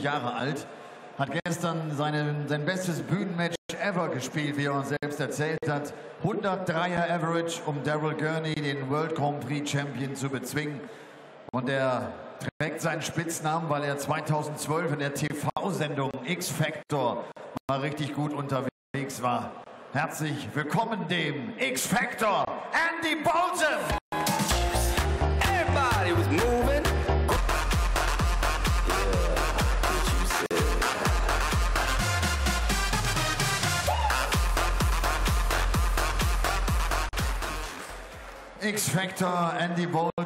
Jahre alt. Hat gestern sein bestes Bühnenmatch ever gespielt, wie er uns selbst erzählt hat. 103er Average, um Daryl Gurney, den World Grand Prix Champion, zu bezwingen. Und er trägt seinen Spitznamen, weil er 2012 in der TV-Sendung X Factor mal richtig gut unterwegs war. Herzlich willkommen dem X Factor, Andy Boulton! Everybody was moving. X Factor, Andy Boulton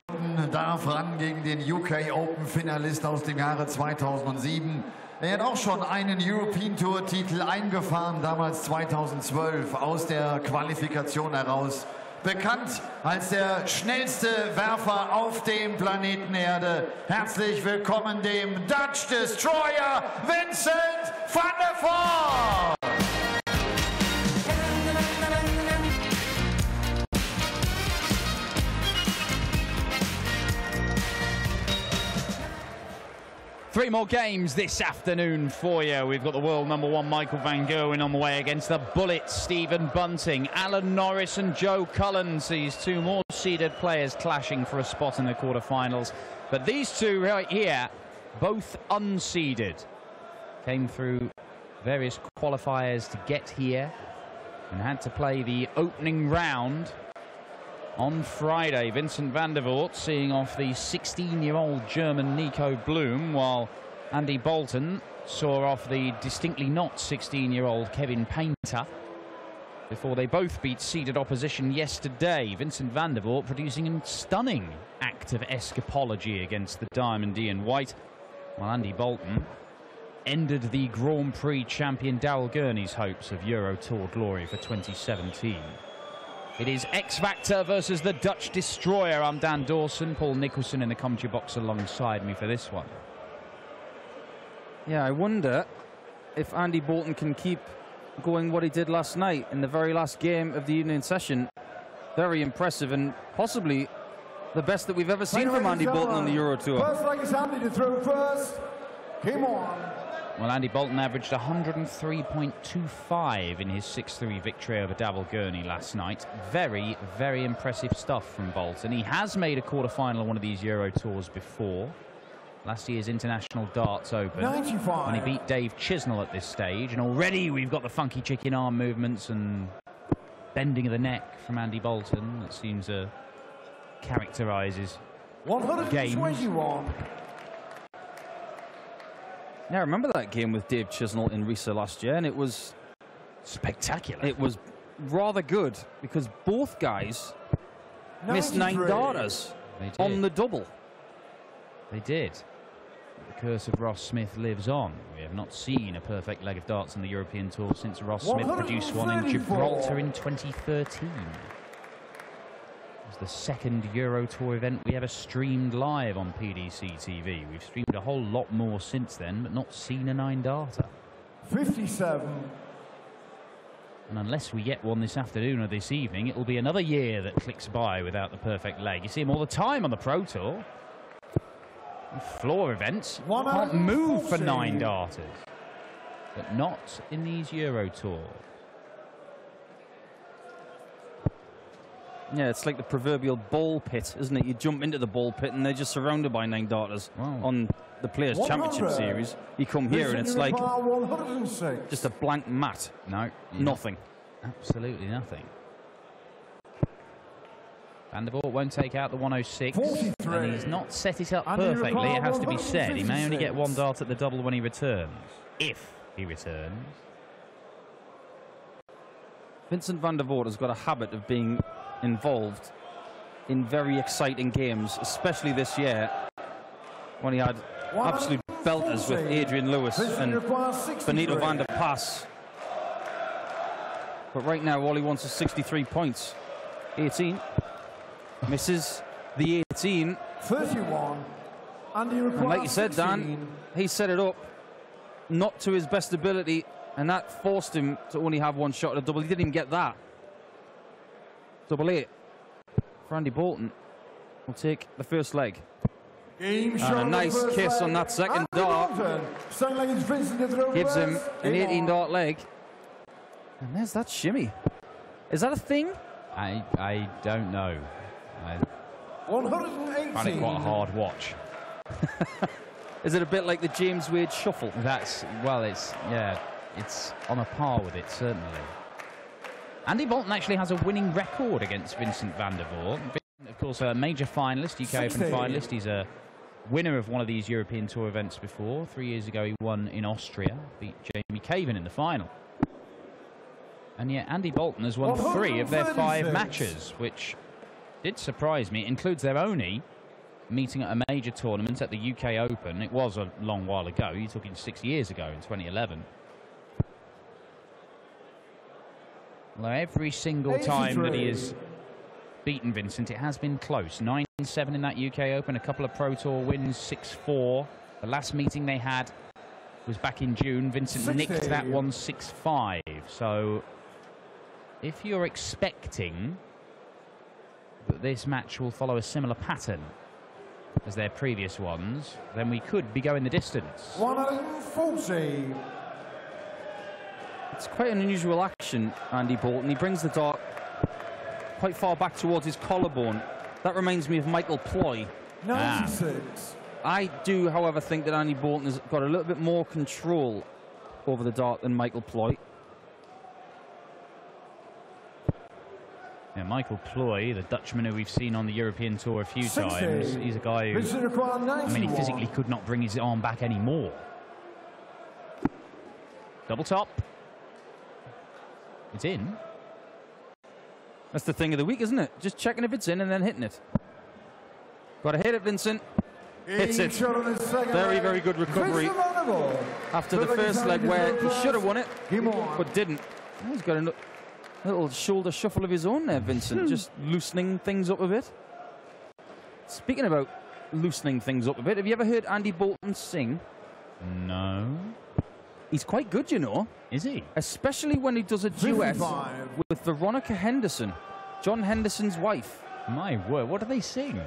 darf ran gegen den UK Open Finalist aus dem Jahre 2007. Er hat auch schon einen European Tour Titel eingefahren, damals 2012 aus der Qualifikation heraus. Bekannt als der schnellste Werfer auf dem Planeten Erde. Herzlich willkommen dem Dutch Destroyer Vincent van der Voort! Three more games this afternoon for you. We've got the world #1 Michael van Gerwen on the way against the Bullet Stephen Bunting. Alan Norris and Joe Cullen sees two more seeded players clashing for a spot in the quarterfinals. But these two right here, both unseeded, came through various qualifiers to get here and had to play the opening round on Friday. Vincent van der Voort seeing off the 16-year-old German Nico Blum, while Andy Boulton saw off the distinctly not 16-year-old Kevin Painter before they both beat seeded opposition yesterday. Vincent van der Voort producing a stunning act of escapology against the Diamond Ian White, while Andy Boulton ended the Grand Prix champion Daryl Gurney's hopes of Euro Tour glory for 2017. It is X Factor versus the Dutch Destroyer. I'm Dan Dawson, Paul Nicholson in the commentary box alongside me for this one. Yeah, I wonder if Andy Boulton can keep going what he did last night in the very last game of the evening session. Very impressive and possibly the best that we've ever seen from Andy Boulton on the Euro Tour. First leg is Andy to throw first. Game on. Well, Andy Boulton averaged 103.25 in his 6-3 victory over Daryl Gurney last night. Very, very impressive stuff from Boulton. He has made a quarter-final on one of these Euro Tours before. Last year's International Darts Open. 95. And he beat Dave Chisnell at this stage. And already we've got the funky chicken arm movements and bending of the neck from Andy Boulton that seems to characterise his games. 121. Yeah, I remember that game with Dave Chisnell in Riesa last year, and it was spectacular. It was rather good because both guys missed 9 darters on the double. They did. The curse of Ross Smith lives on. We have not seen a perfect leg of darts on the European Tour since Ross Smith produced one in Gibraltar in 2013. The second Euro Tour event we ever streamed live on PDC TV. We've streamed a whole lot more since then, but not seen a 9-darter. 57. And unless we get one this afternoon or this evening, it will be another year that clicks by without the perfect leg. You see him all the time on the Pro Tour. Floor events can't move for 9-darters, but not in these Euro Tours. Yeah, it's like the proverbial ball pit, isn't it? You jump into the ball pit and they're just surrounded by 9-darters on the Players' Championship Series. You come here and it's like just a blank mat. No, nothing. Absolutely nothing. Van der Voort won't take out the 106. 43. And he's not set it up perfectly, it has to be said. He may only get 1 dart at the double when he returns. If he returns. Vincent van der Voort has got a habit of being involved in very exciting games, especially this year when he had absolute belters with Adrian Lewis and Benito van der Pas. But right now all he wants is 63 points. 18. Misses the 18. 31. And like you said, Dan, he set it up not to his best ability, and that forced him to only have 1 shot at a double. He didn't even get that. Double 8 for Andy Boulton. Will take the first leg. And a nice kiss on that second dart. Gives him an 18-dart leg. And there's that shimmy. Is that a thing? I don't know. I 118. find it quite a hard watch. Is it a bit like the James Wade shuffle? That's, well, it's on a par with it, certainly. Andy Boulton actually has a winning record against Vincent van der Voort. Vincent, of course, a major finalist, UK Open finalist. He's a winner of one of these European Tour events before. 3 years ago, he won in Austria, beat Jamie Caven in the final. And yet Andy Boulton has won 3 of their 5 matches, which did surprise me. It includes their only meeting at a major tournament at the UK Open. It was a long while ago. You're talking 6 years ago in 2011. Although every single time that he has beaten Vincent, it has been close. 9-7 in that UK Open, a couple of Pro Tour wins, 6-4. The last meeting they had was back in June. Vincent nicked that one 6-5. So if you're expecting that this match will follow a similar pattern as their previous ones, then we could be going the distance. 140. It's quite an unusual action, Andy Boulton. He brings the dart quite far back towards his collarbone. That reminds me of Michael Ploy. 96. I do, however, think that Andy Boulton has got a little bit more control over the dart than Michael Ploy. Yeah, Michael Ploy, the Dutchman who we've seen on the European Tour a few times, he's a guy who, I mean, he physically could not bring his arm back anymore. Double top. It's in. That's the thing of the week, isn't it? Just checking if it's in and then hitting it. Got to hit it, Vincent. Hits it. Very, very good recovery after the first leg where he should have won it, but didn't. He's got a little shoulder shuffle of his own there, Vincent, just loosening things up a bit. Speaking about loosening things up a bit, have you ever heard Andy Boulton sing? No. He's quite good, you know. Is he? Especially when he does a duet with Veronica Henderson, John Henderson's wife. My word, what do they sing?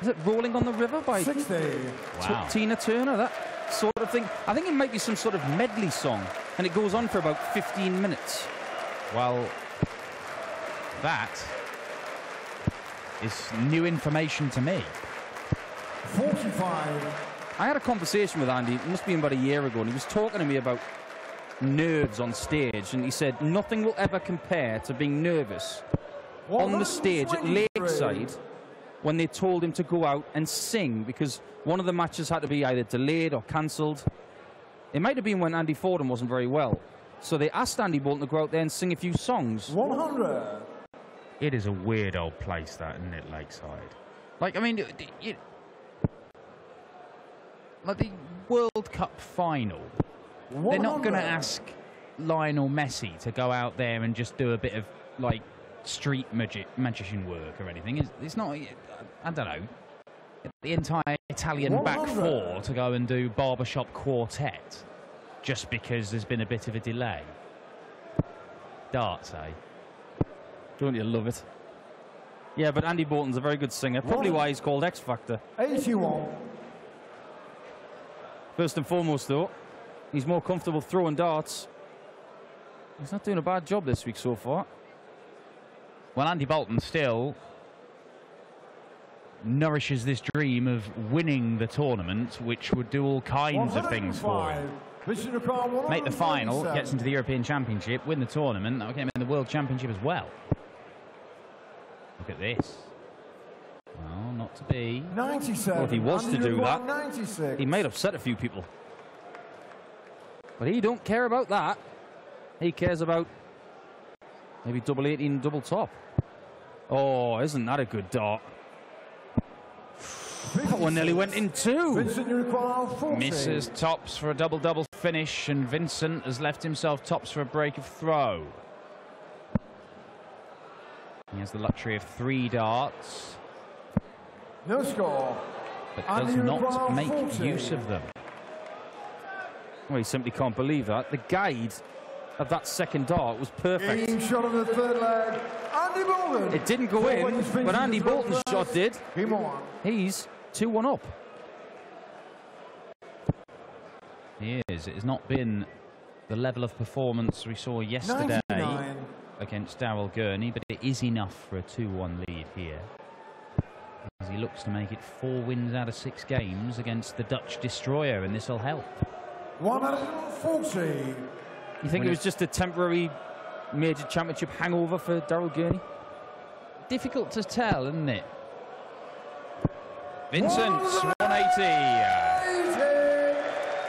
Is it Rolling on the River by Wow. Tina Turner, that sort of thing? I think it might be some sort of medley song, and it goes on for about 15 minutes. Well, that is new information to me. 45. I had a conversation with Andy, it must be about a year ago, and he was talking to me about nerves on stage, and he said nothing will ever compare to being nervous on the stage at Lakeside when they told him to go out and sing, because one of the matches had to be either delayed or cancelled. It might have been when Andy Fordham wasn't very well. So they asked Andy Boulton to go out there and sing a few songs. 100. It is a weird old place, that, isn't it, Lakeside? Like, I mean, like the World Cup final, 100. they're not going to ask Lionel Messi to go out there and just do a bit of, like, street magician work or anything. It's not, I don't know, the entire Italian 100. back four to go and do barbershop quartet just because there's been a bit of a delay. Darts, eh? Don't you love it? Yeah, but Andy Boulton's a very good singer. Probably why he's called X Factor. 81. First and foremost, though, he's more comfortable throwing darts. He's not doing a bad job this week so far. Well, Andy Boulton still nourishes this dream of winning the tournament, which would do all kinds of things for him. Make the final, gets into the European Championship, win the tournament, that will get him in the World Championship as well. Look at this. Well, not to be. 97. Well, if he was to do that, 96. he might upset a few people. But he don't care about that. He cares about maybe double 18, double top. Oh, isn't that a good dart? That one nearly went in two. Vincent, you require 40. Misses tops for a double-double finish, and Vincent has left himself tops for a break of throw. He has the luxury of 3 darts, No score. but does not make use of them. Well, he simply can't believe that. The guide of that second dart was perfect. Game shot of the third leg. Andy Boulton. It didn't go in, but Andy Boulton's shot did. Game on. He's 2-1 up. He is. It has not been the level of performance we saw yesterday 99. against Daryl Gurney, but it is enough for a 2-1 lead here, as he looks to make it 4 wins out of 6 games against the Dutch destroyer, and this will help. 140. You think it was just a temporary major championship hangover for Daryl Gurney? Difficult to tell, isn't it? Vincent, 180.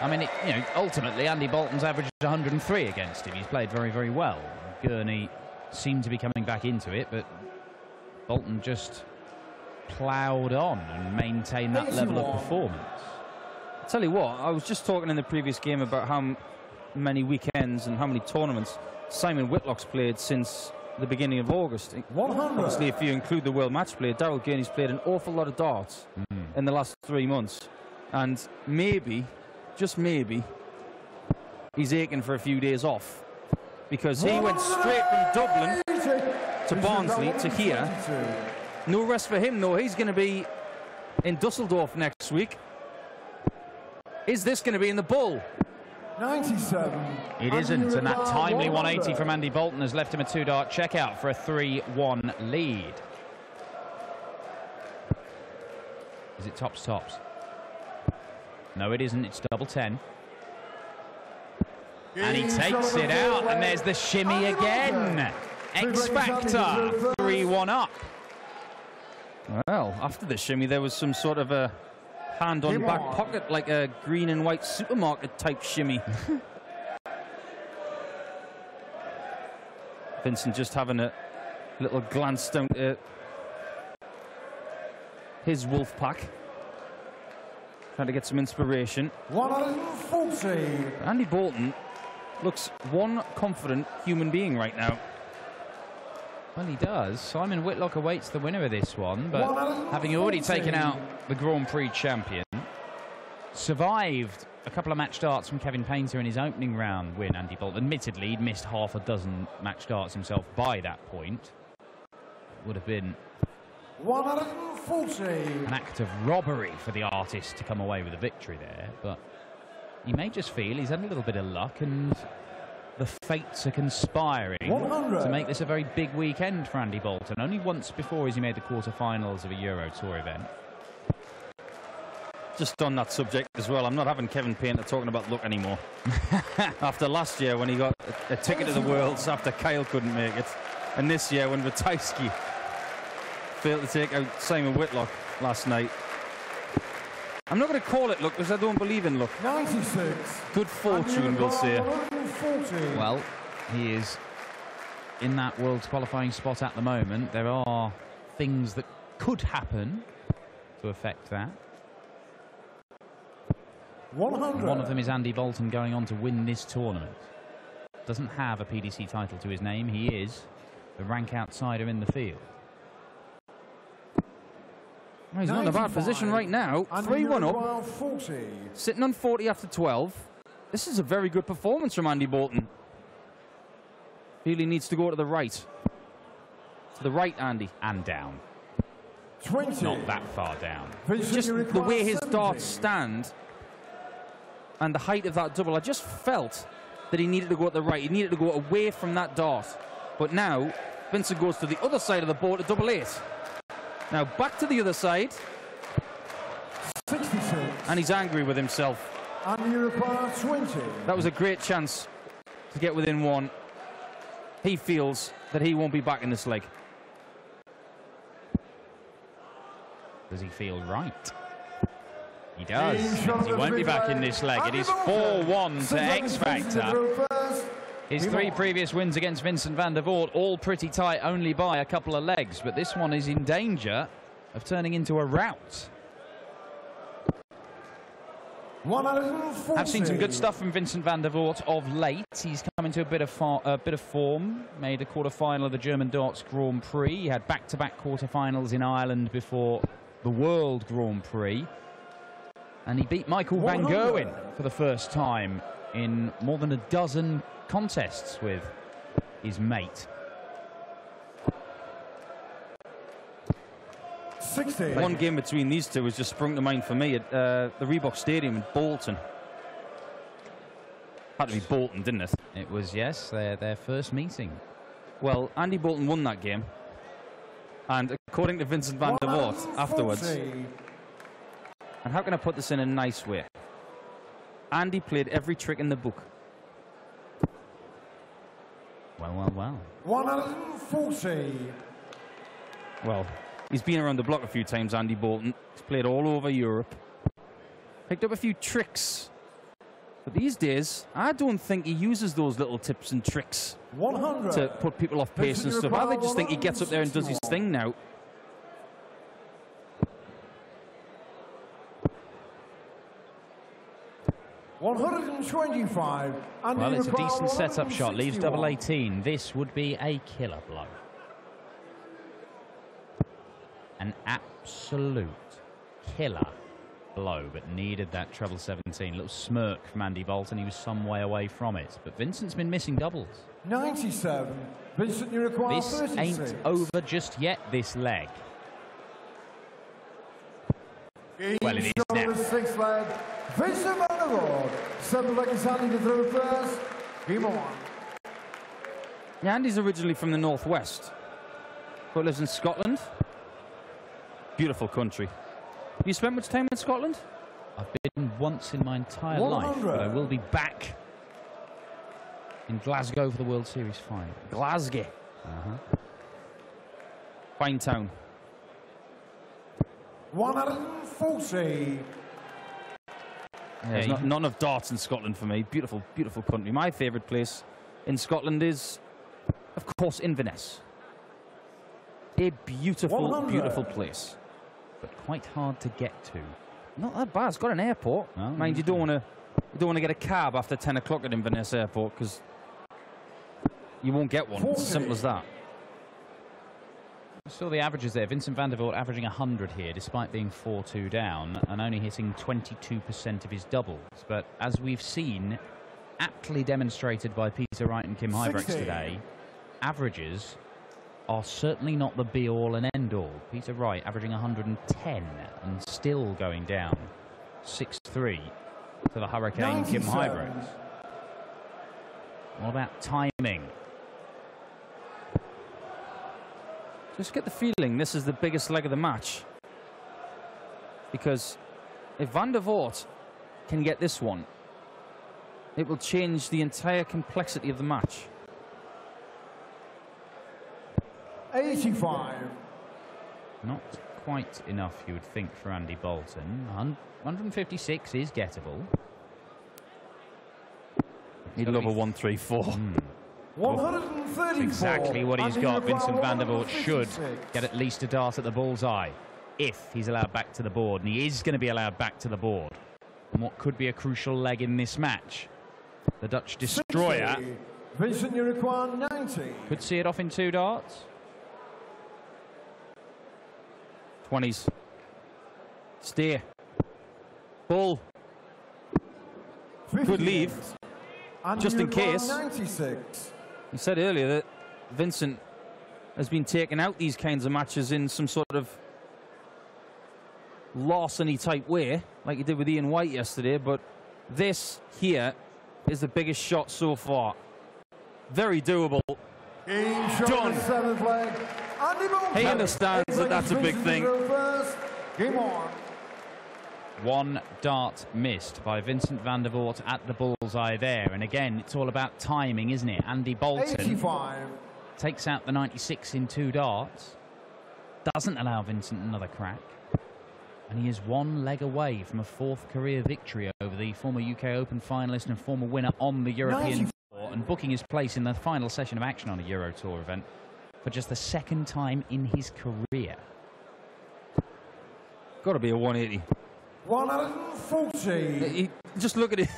I mean, ultimately, Andy Boulton's averaged 103 against him. He's played very, very well. Gurney seemed to be coming back into it, but Boulton just ploughed on and maintained that level of performance. I'll tell you what, I was just talking in the previous game about how many weekends and how many tournaments Simon Whitlock's played since the beginning of August. 100. Obviously, if you include the World Match Play, Daryl Gurney's played an awful lot of darts in the last 3 months. And maybe, just maybe, he's aching for a few days off, because he went straight from Dublin to Barnsley to here. No rest for him, though. He's going to be in Dusseldorf next week. Is this going to be in the Bull? 97. It isn't, and that timely 180 from Andy Boulton has left him a 2-dart checkout for a 3-1 lead. Is it tops? No, it isn't. It's double 10. And he takes it out, and there's the shimmy again. X Factor, 3-1 up. Well, after the shimmy, there was some sort of a hand on back pocket, like a green and white supermarket type shimmy. Vincent just having a little glance down to his wolf pack, trying to get some inspiration. 140. Andy Boulton looks one confident human being right now. Well, he does. Simon Whitlock awaits the winner of this one, but having already taken out the Grand Prix champion, survived a couple of match darts from Kevin Painter in his opening round win, Andy Boulton. Admittedly, he'd missed half a dozen match darts himself by that point. Would have been 140. an act of robbery for the artist to come away with a victory there, but he may just feel he's had a little bit of luck, and the fates are conspiring to make this a very big weekend for Andy Boulton. Only once before has he made the quarterfinals of a Euro Tour event. Just on that subject as well, I'm not having Kevin Painter talking about luck anymore. After last year when he got a ticket to the Worlds after Kyle couldn't make it, and this year when Ratajski failed to take out Simon Whitlock last night. I'm not going to call it luck because I don't believe in luck. 96. Good fortune, we'll say. Well, he is in that World's qualifying spot at the moment. There are things that could happen to affect that. 100. One of them is Andy Boulton going on to win this tournament. Doesn't have a PDC title to his name. He is the rank outsider in the field. Well, he's not in a bad position right now. 3-1 up. 40. Sitting on 40 after 12. This is a very good performance from Andy Boulton. Really needs to go to the right. To the right, Andy. And down. 20. Not that far down. Just the way his darts stand and the height of that double, I just felt that he needed to go to the right. He needed to go away from that dart. But now, Vincent goes to the other side of the board at double 8. Now back to the other side. 66. And he's angry with himself. And you require 20. That was a great chance to get within one. He feels that he won't be back in this leg. Does he feel right? He does. He won't be back in this leg. It is 4-1 to X Factor. His 3 previous wins against Vincent van der Voort, all pretty tight, only by a couple of legs. But this one is in danger of turning into a rout. 140. I've seen some good stuff from Vincent van der Voort of late. He's come into a bit of form. Made a quarter-final of the German Darts Grand Prix. He had back-to-back quarter-finals in Ireland before the World Grand Prix. And he beat Michael van Gerwen for the first time in more than a dozen contests with his mate. 60. One game between these two has just sprung to mind for me at the Reebok Stadium in Boulton. Had to be Boulton, didn't it? It was, yes, their first meeting. Well, Andy Boulton won that game. And according to Vincent van der Voort afterwards, and how can I put this in a nice way? Andy played every trick in the book. Well, well, well. 140. Well, he's been around the block a few times, Andy Boulton. He's played all over Europe. Picked up a few tricks. But these days, I don't think he uses those little tips and tricks 100. to put people off pace and stuff. I just think he gets up there and does his thing now. $125. Well, it's a decent setup shot. Leaves double 18. This would be a killer blow. An absolute killer blow, but needed that treble 17. Little smirk from Andy Boulton. He was some way away from it. But Vincent's been missing doubles. 97. Vincent, you require This 36. ain't over just yet, this leg. Well, it is now. The sixth leg. Vincent van der Voort. 7 leg is handing to throw first. Game on. Yeah, Andy's originally from the northwest, but lives in Scotland. Beautiful country. Have you spent much time in Scotland? I've been once in my entire life, but I will be back in Glasgow for the World Series final. Glasgow. Fine town. 140. Yeah, there's not enough darts in Scotland for me. Beautiful, beautiful country. My favourite place in Scotland is, of course, Inverness. A beautiful, 100. beautiful place. But quite hard to get to. Not that bad. It's got an airport. Oh, Mind you, don't want to get a cab after 10 o'clock at Inverness Airport because you won't get one. 40. It's as simple as that. I saw the averages there. Vincent van der Voort averaging 100 here, despite being 4-2 down and only hitting 22% of his doubles. But as we've seen, aptly demonstrated by Peter Wright and Kim Huybrechts 60. today, averages are certainly not the be-all and end-all. Peter Wright averaging 110 and still going down 6-3 to the Hurricane 97. Kim Huybrechts. What about timing? Just get the feeling this is the biggest leg of the match. Because if Van der Voort can get this one, it will change the entire complexity of the match. 85. Not quite enough, you would think, for Andy Boulton. 156 is gettable. He'd love a 1-3-4. 134. Exactly what he's And got. you require Vincent van der Voort should 156. get at least a dart at the bullseye if he's allowed back to the board, and he is going to be allowed back to the board. And what could be a crucial leg in this match. The Dutch destroyer 60. Vincent, you require 90. could see it off in 2 darts. 20s. Steer. Bull. 50. Could leave. And just you in require case. 96. You said earlier that Vincent has been taking out these kinds of matches in some sort of larceny type way, like he did with Ian White yesterday, but this here is the biggest shot so far. Very doable. Game shot Done. the 7th leg. Andy Boulton. He understands that that's a big Vincent thing. to go first. Game on. 1 dart missed by Vincent van der Voort at the bullseye there. And again, it's all about timing, isn't it? Andy Boulton 85. takes out the 96 in 2 darts. Doesn't allow Vincent another crack. And he is 1 leg away from a 4th career victory over the former UK Open finalist and former winner on the European Tour, and booking his place in the final session of action on a Euro Tour event for just the 2nd time in his career. Got to be a 180. 140. Just look at it.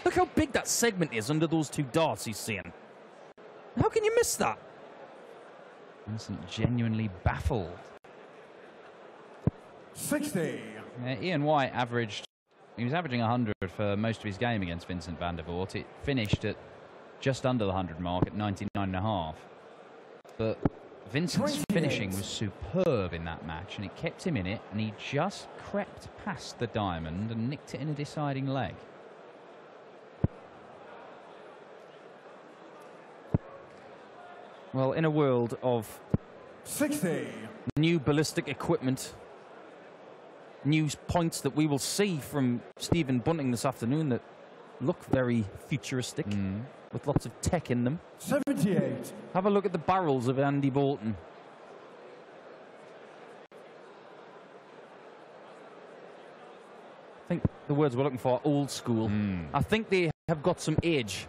Look how big that segment is under those 2 darts he's seeing. How can you miss that? Vincent genuinely baffled. 60. Ian White he was averaging 100 for most of his game against Vincent van der Voort. It finished at just under the 100 mark at 99.5. But Vincent's finishing was superb in that match, and it kept him in it, and he just crept past the diamond and nicked it in a deciding leg. Well, in a world of 60. New ballistic equipment, new points that we will see from Stephen Bunting this afternoon that look very futuristic, with lots of tech in them. 78. Have a look at the barrels of Andy Boulton. I think the words we're looking for are old school. I think they have got some age.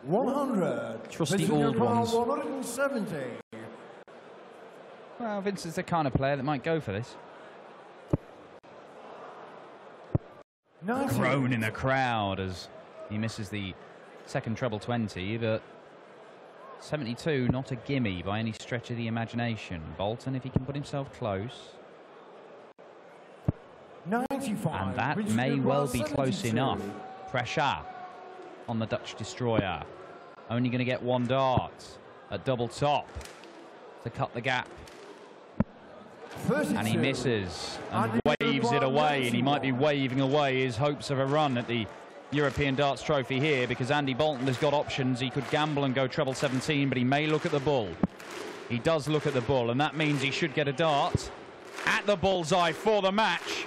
100. Trusty old ones. 170. Well, Vincent's the kind of player that might go for this. 90. Groan in the crowd as he misses the second treble 20, but 72, not a gimme by any stretch of the imagination. Boulton, if he can put himself close. 95. And that may well be close enough. Pressure on the Dutch destroyer. Only going to get one dart at double top to cut the gap. 32. And he misses and waves it away, and he might be waving away his hopes of a run at the European Darts Trophy here, because Andy Boulton has got options. He could gamble and go treble 17, but he may look at the bull. He does look at the bull, and that means he should get a dart at the bullseye for the match.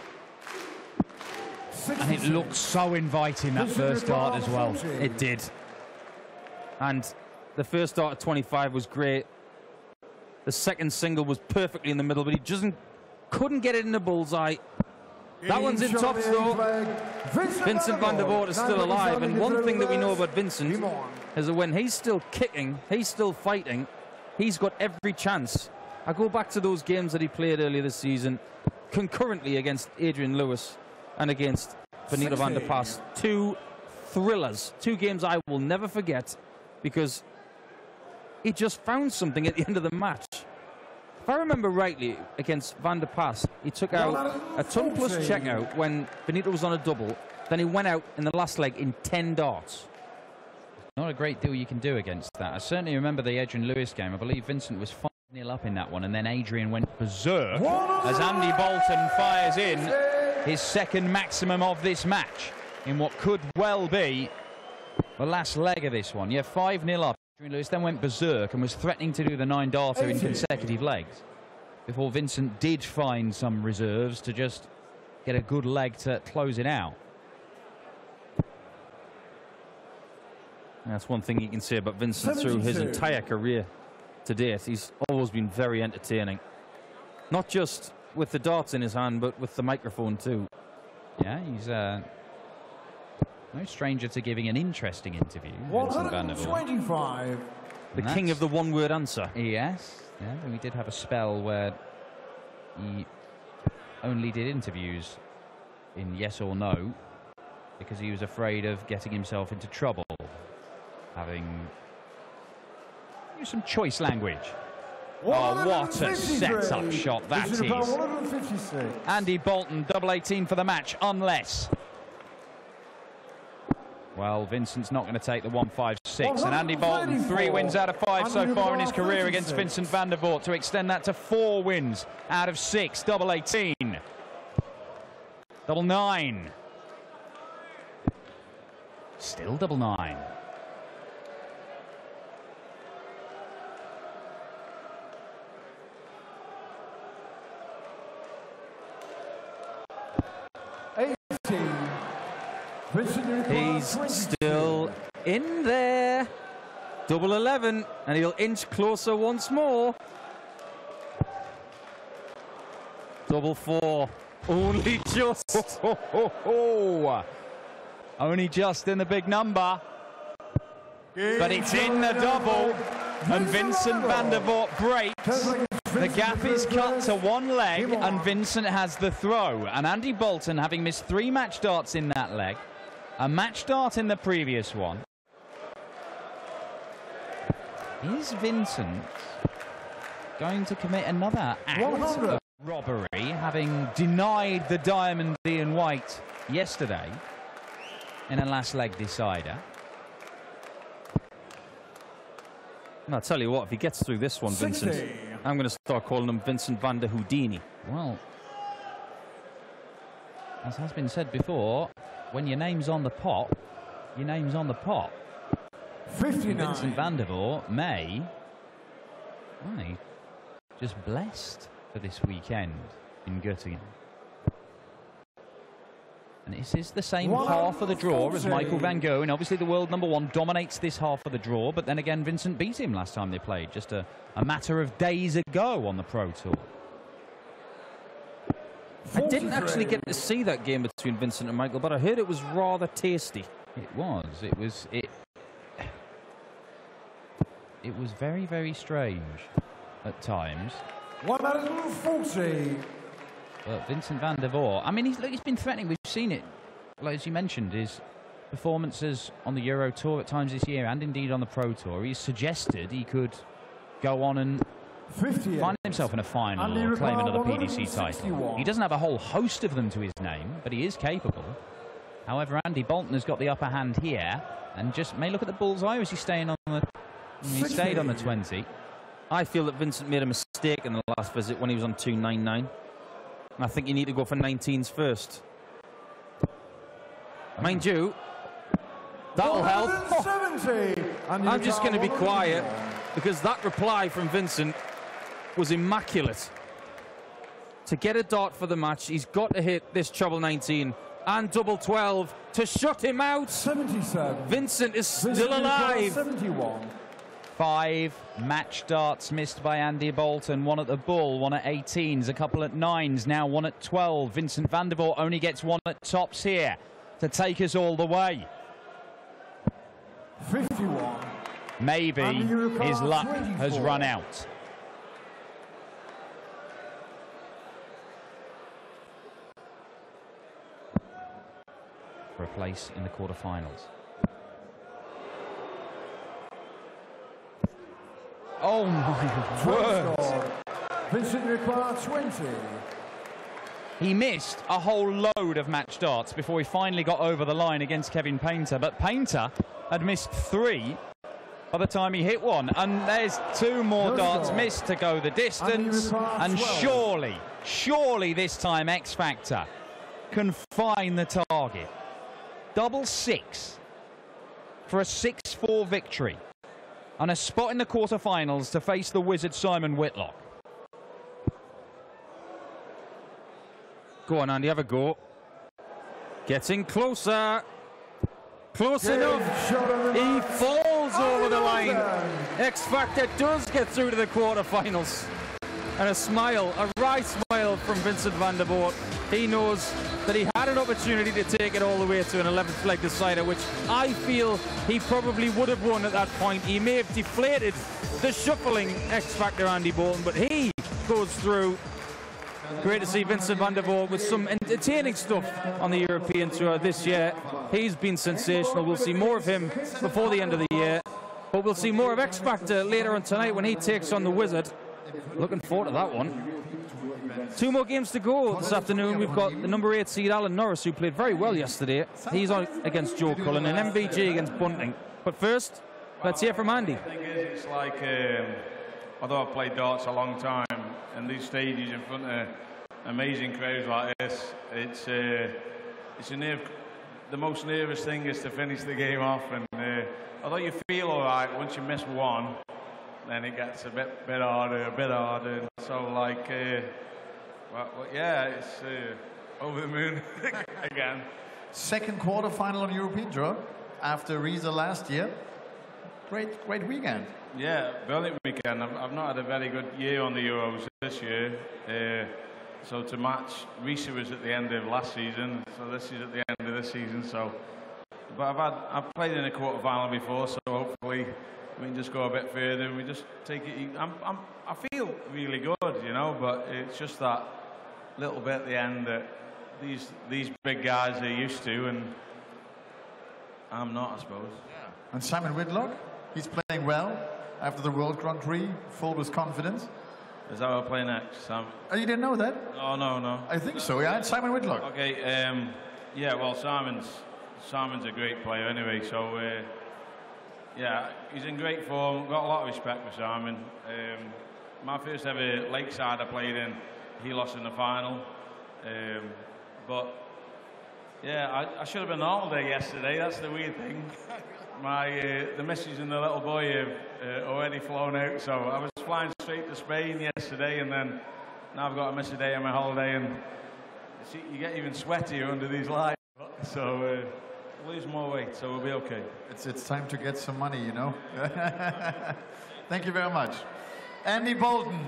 66. And it looked so inviting, that first dart as well. It did. And the first dart at 25 was great. The second single was perfectly in the middle, but he couldn't get it in the bullseye. That one's in tops, though. Vincent van der Voort is still alive, and one thing that we know about Vincent is that when he's still kicking, he's still fighting, he's got every chance. I go back to those games that he played earlier this season, concurrently against Adrian Lewis and against Benito van der Pas. Two thrillers, two games I will never forget, because he just found something at the end of the match. If I remember rightly, against Van der Pas, he took out a ton plus checkout when Benito was on a double. Then he went out in the last leg in 10 darts. Not a great deal you can do against that. I certainly remember the Adrian Lewis game. I believe Vincent was 5-0 up in that one, and then Adrian went berserk as Andy Boulton fires in his second maximum of this match in what could well be the last leg of this one. Yeah, 5-0 up. Adrian Lewis then went berserk and was threatening to do the 9-darter in consecutive legs before Vincent did find some reserves to just get a good leg to close it out. That's one thing you can say about Vincent through his entire career to date. He's always been very entertaining. Not just with the darts in his hand, but with the microphone too. Yeah, he's no stranger to giving an interesting interview. Vincent van der Voort. 125. The king of the one-word answer. Yes. Yeah, and we did have a spell where he only did interviews in yes or no because he was afraid of getting himself into trouble, having used some choice language. Oh, what a set-up shot that is. Andy Boulton, double 18 for the match, unless... Well, Vincent's not going to take the 156, and Andy Boulton 3 wins out of 5 so far in his career against Vincent van der Voort to extend that to 4 wins out of 6. Double 18. Double 9. Still double 9. He's still in there. Double 11, and he'll inch closer once more. Double 4. Only just. Only just in the big number. But it's in the double. And Vincent van der Voort breaks. The gap is cut to 1 leg, and Vincent has the throw. And Andy Boulton, having missed 3 match darts in that leg, a match dart in the previous one. Is Vincent going to commit another act of robbery, having denied the diamond Ian White yesterday? in a last leg decider. And I'll tell you what, if he gets through this one, Vincent, I'm going to start calling him Vincent van der Houdini. Well, as has been said before, when your name's on the pot, your name's on the pot. 59. Vincent van der Voort may just blessed for this weekend in Göttingen. And this is the same half of the draw as Michael van Gerwen, and obviously the world #1 dominates this half of the draw, but then again Vincent beat him last time they played, just a matter of days ago on the Pro Tour. I didn't actually get to see that game between Vincent and Michael, but I heard it was rather tasty. It was very, very strange at times. 140. But Vincent van der Voort, I mean, he's been threatening. We've seen it, like as you mentioned, his performances on the Euro Tour at times this year and indeed on the Pro Tour. He's suggested he could go on and find himself in a final or claim another PDC title. He doesn't have a whole host of them to his name, but he is capable. However, Andy Boulton has got the upper hand here, and just may look at the bullseye as he's staying on the. He stayed on the 20. I feel that Vincent made a mistake in the last visit when he was on 299. I think you need to go for 19s first. Mind you, that'll help. I'm just going to be quiet because that reply from Vincent was immaculate. To get a dart for the match, he's got to hit this treble 19 and double 12 to shut him out. 77. Vincent is still alive. 71. 5 match darts missed by Andy Boulton. 1 at the bull, 1 at 18s, a couple at 9s, now 1 at 12. Vincent van der Voort only gets 1 at tops here to take us all the way. 51. Maybe his luck has run out. For a place in the quarterfinals. Oh my word! Vincent required 20. He missed a whole load of match darts before he finally got over the line against Kevin Painter, but Painter had missed 3 by the time he hit 1, and there's 2 more darts missed to go the distance, and surely this time X Factor can find the target. Double 6 for a 6-4 victory. And a spot in the quarterfinals to face the wizard Simon Whitlock. Go on, Andy, have a go. Getting closer. Close enough. He falls over the line. X Factor does get through to the quarterfinals. And a smile, a wry smile from Vincent van der Voort. He knows that he had an opportunity to take it all the way to an 11th leg decider, which I feel he probably would have won at that point. He may have deflated the shuffling X Factor Andy Boulton, but he goes through. Great to see Vincent van der Voort with some entertaining stuff on the European Tour this year. He's been sensational. We'll see more of him before the end of the year, but we'll see more of X Factor later on tonight when he takes on the Wizard. Looking forward to that one. 2 more games to go this afternoon. We've got the number 8 seed Alan Norris, who played very well yesterday. He's on against Joe Cullen, and MVG against Bunting. But first, let's hear from Andy. The thing is, it's like, although I've played darts a long time, and these stages in front of amazing crowds like this, it's the most nervous thing is to finish the game off. And although you feel all right once you miss 1, then it gets a bit harder. So, like, well, yeah, it's over the moon again. Second quarterfinal on European Tour after Riesa last year. Great weekend. Yeah, brilliant weekend. I've not had a very good year on the Euros this year. So to match, Riesa was at the end of last season, so this is at the end of this season. So, but I've played in a quarterfinal before, so hopefully we can just go a bit further and we just take it. I feel really good, you know, but it's just that little bit at the end that these big guys are used to, and I'm not, I suppose. Yeah. And Simon Whitlock, he's playing well after the World Grand Prix, full with confidence. Is that what we're playing next, Sam? Oh, you didn't know that? Oh, no. I think so, yeah, it's Simon Whitlock. Okay, yeah, well, Simon's Simon's a great player anyway, so yeah, he's in great form. Got a lot of respect for Simon. My first ever Lakeside I played in, he lost in the final. But yeah, I should have been on holiday yesterday. That's the weird thing. The missus and the little boy have already flown out, so I was flying straight to Spain yesterday, and then now I've got to miss a day on my holiday, and you get even sweatier under these lights. So lose more weight, so we'll be okay. It's time to get some money, you know. Thank you very much. Andy Boulton.